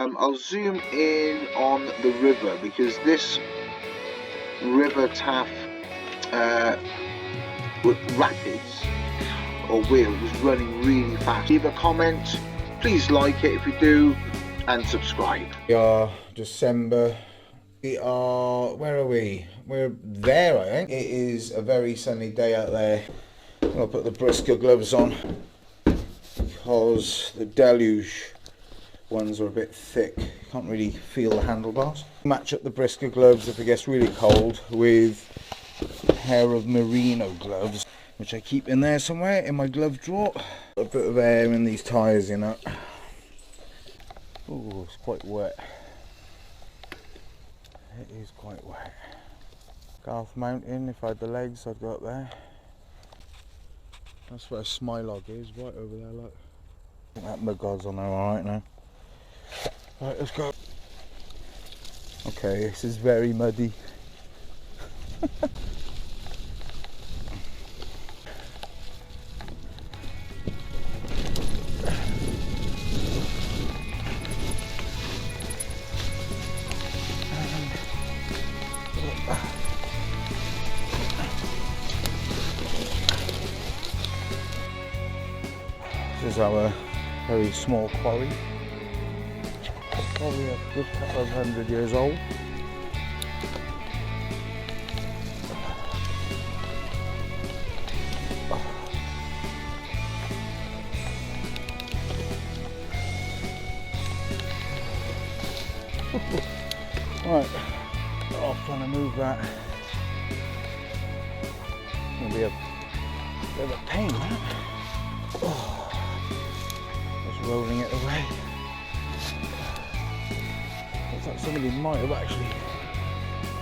I'll zoom in on the river because this river Taff rapids or wheel was running really fast. Leave a comment, please like it if you do, and subscribe. We are December. We are, where are we? We're there, I think. It is a very sunny day out there. I'll put the Brisker gloves on because the Deluge ones are a bit thick. You can't really feel the handlebars. Match up the Brisker gloves if it gets really cold with a pair of merino gloves, which I keep in there somewhere in my glove drawer. A bit of air in these tyres, you know. Oh, it's quite wet. It is quite wet. Garth Mountain, if I had the legs I'd go up there. That's where Smilog is, right over there, look. That Magod's on there alright now. Right, let's go. Okay, this is very muddy. This is our very small quarry. Probably a good couple of 100 years old. Right, off trying to move that. Gonna be a bit of a pain, that. Just rolling it away. Looks like somebody might have actually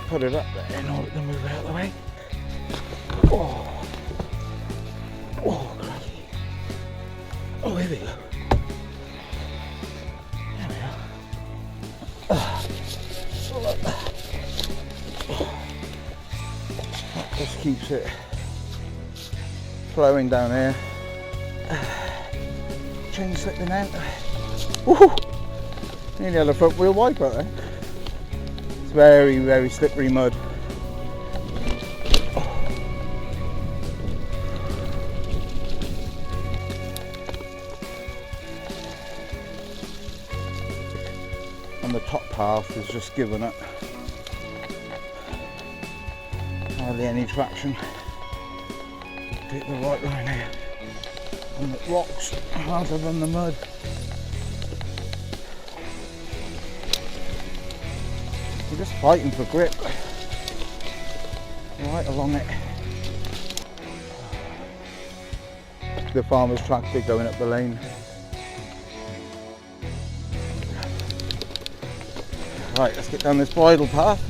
put it up there in order to move it out of the way. Oh, oh, crikey. Oh, here we go. There we go. That just keeps it flowing down here. Chain slipping out. Woohoo! Nearly had a front wheel wipe out there. It's very, very slippery mud. And the top path is just given up. Hardly any traction. Take the right line here. And the rocks harder than the mud. We're just fighting for grip right along it. The farmer's tractor going up the lane. Right, let's get down this bridle path.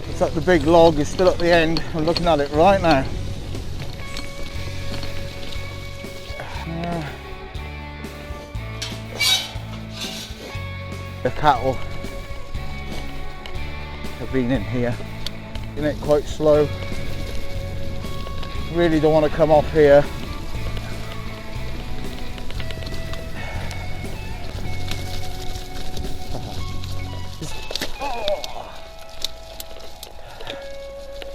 Looks like the big log is still at the end. I'm looking at it right now. The cattle have been in here, in it quite slow. Really don't want to come off here.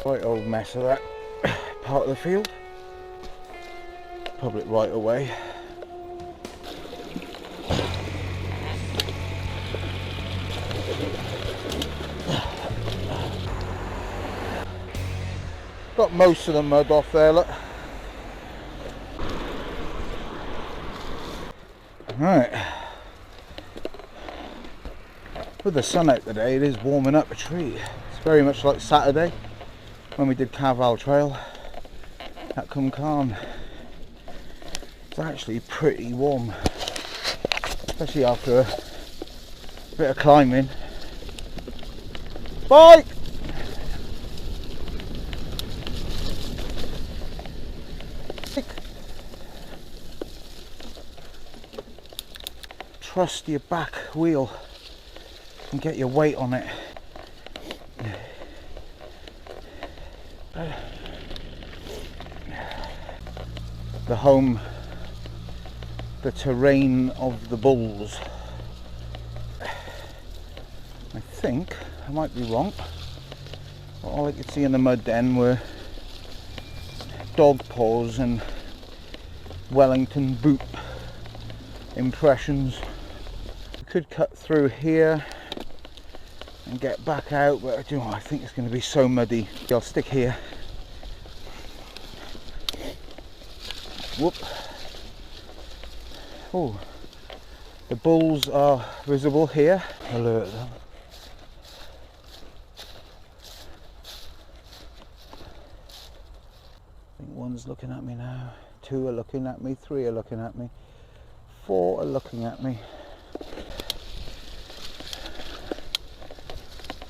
Quite old mess of that part of the field. Public right away. Got most of the mud off there, look. Right. With the sun out today, it is warming up a treat. It's very much like Saturday when we did Carval Trail at Cwmcarn. It's actually pretty warm, especially after a bit of climbing. Bye! Trust your back wheel and get your weight on it. The the terrain of the bulls. I think, I might be wrong, but all I could see in the mud then were dog paws and Wellington boot impressions. Could cut through here and get back out, but I think it's going to be so muddy. I'll stick here. Whoop. Oh, the bulls are visible here. Alert them. I think one's looking at me now, 2 are looking at me, 3 are looking at me, 4 are looking at me.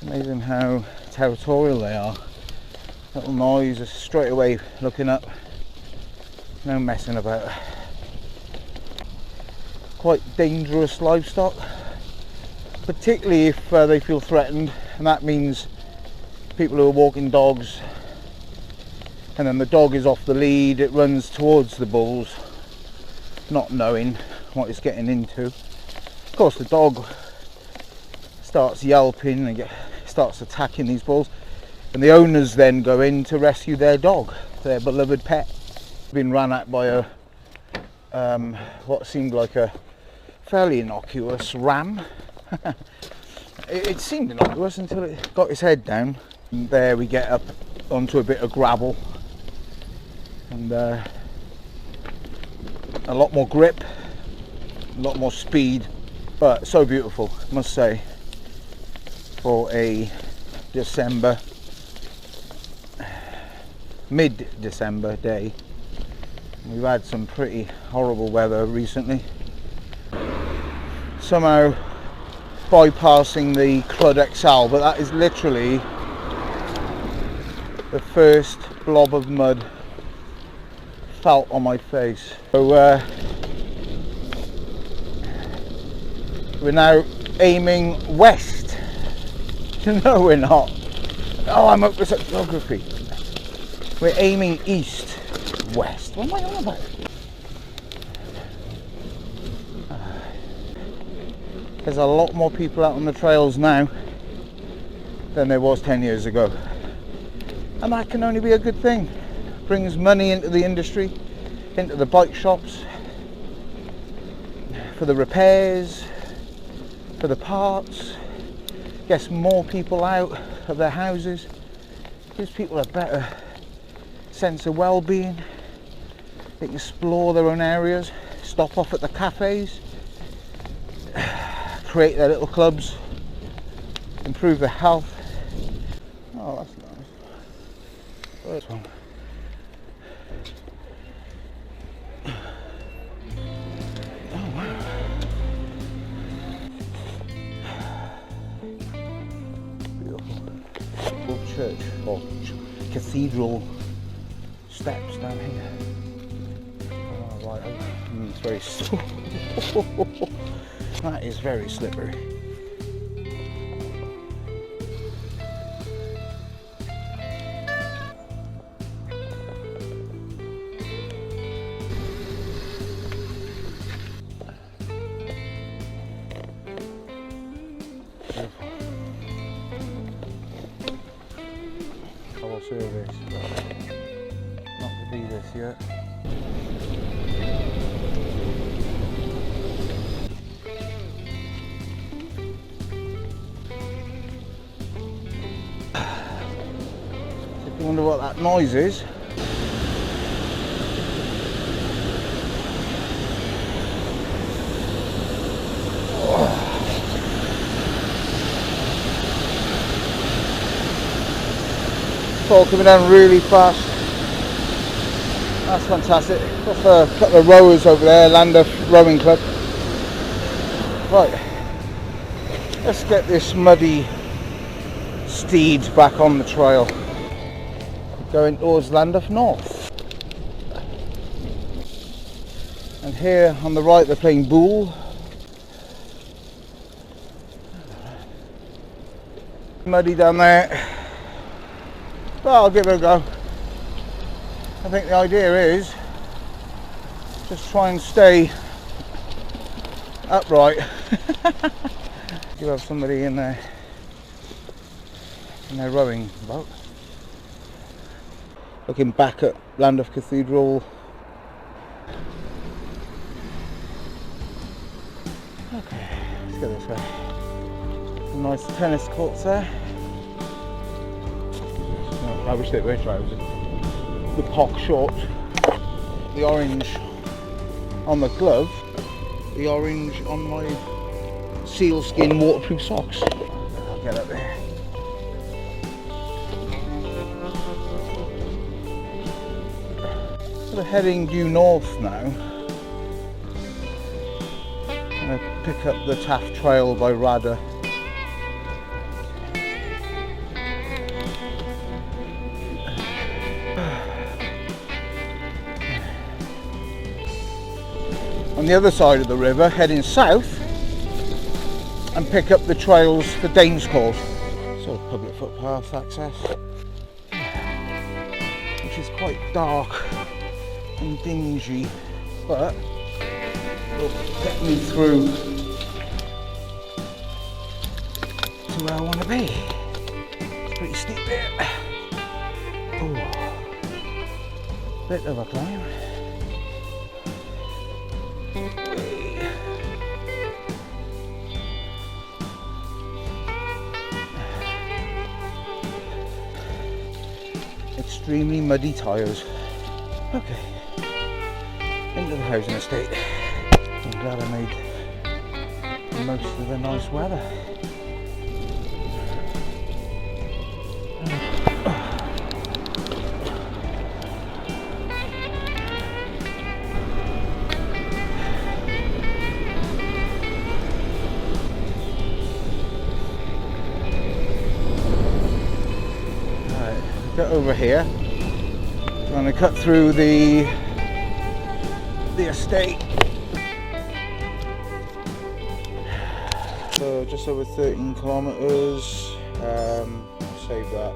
Amazing how territorial they are. Little noise, just straight away looking up, no messing about. Quite dangerous livestock, particularly if they feel threatened, and that means people who are walking dogs, and then the dog is off the lead, it runs towards the bulls, not knowing what it's getting into. Of course the dog starts yelping and starts attacking these bulls, and the owners then go in to rescue their dog, their beloved pet. Been run at by a what seemed like a fairly innocuous ram. It seemed innocuous until it got its head down, and there we get up onto a bit of gravel and a lot more grip, a lot more speed, but so beautiful, I must say, for a December, mid-December day. We've had some pretty horrible weather recently. Somehow bypassing the Clud XL, but that is literally the first blob of mud felt on my face. So we're now aiming west. No, we're not. Oh, I'm up with such geography. We're aiming east, west. What am I on about? There's a lot more people out on the trails now than there was 10 years ago. And that can only be a good thing. Brings money into the industry, into the bike shops, for the repairs, for the parts, gets more people out of their houses, gives people a better sense of well-being. They can explore their own areas, stop off at the cafes, create their little clubs, improve their health. Oh, that's nice. This one. Oh wow. Beautiful. Old church or cathedral steps down here. Oh, right. It's very that is very slippery. Colour service. Not to be this yet. I wonder what that noise is. It's all coming down really fast. That's fantastic. Got a couple of rowers over there, Llandaff Rowing Club. Right, let's get this muddy steed back on the trail. Going towards Llandaff North. And here on the right they're playing Boule. Muddy down there. But I'll give it a go. I think the idea is just try and stay upright. You have somebody in their rowing boat. Looking back at Llandaff Cathedral. Okay, let's go this way. Some nice tennis courts there. No, I wish they were trousers. The POC short. The orange on the glove. The orange on my sealskin waterproof socks. I'll get up there. We're heading due north now. I'm going to pick up the Taff Trail by Rada. On the other side of the river, heading south and pick up the trails for Danes Court. Sort of public footpath access, which is quite dark and dingy, but will get me through to where I want to be. It's pretty steep bit. Ooh. Bit of a climb. Extremely muddy tyres. Okay, into the housing estate. I'm glad I made the most of the nice weather. Get over here. I'm going to cut through the estate. So just over 13 kilometers. I'll save that.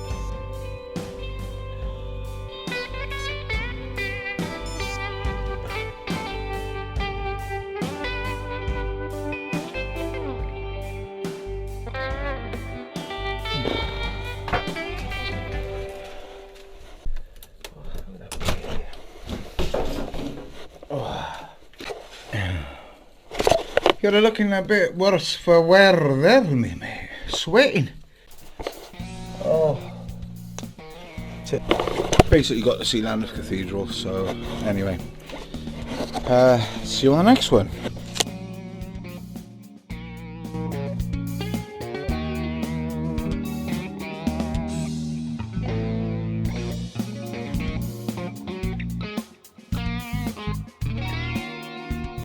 You're looking a bit worse for wear there, me mate. Sweating. Oh. Basically got to see Llandaff Cathedral, so anyway. See you on the next one.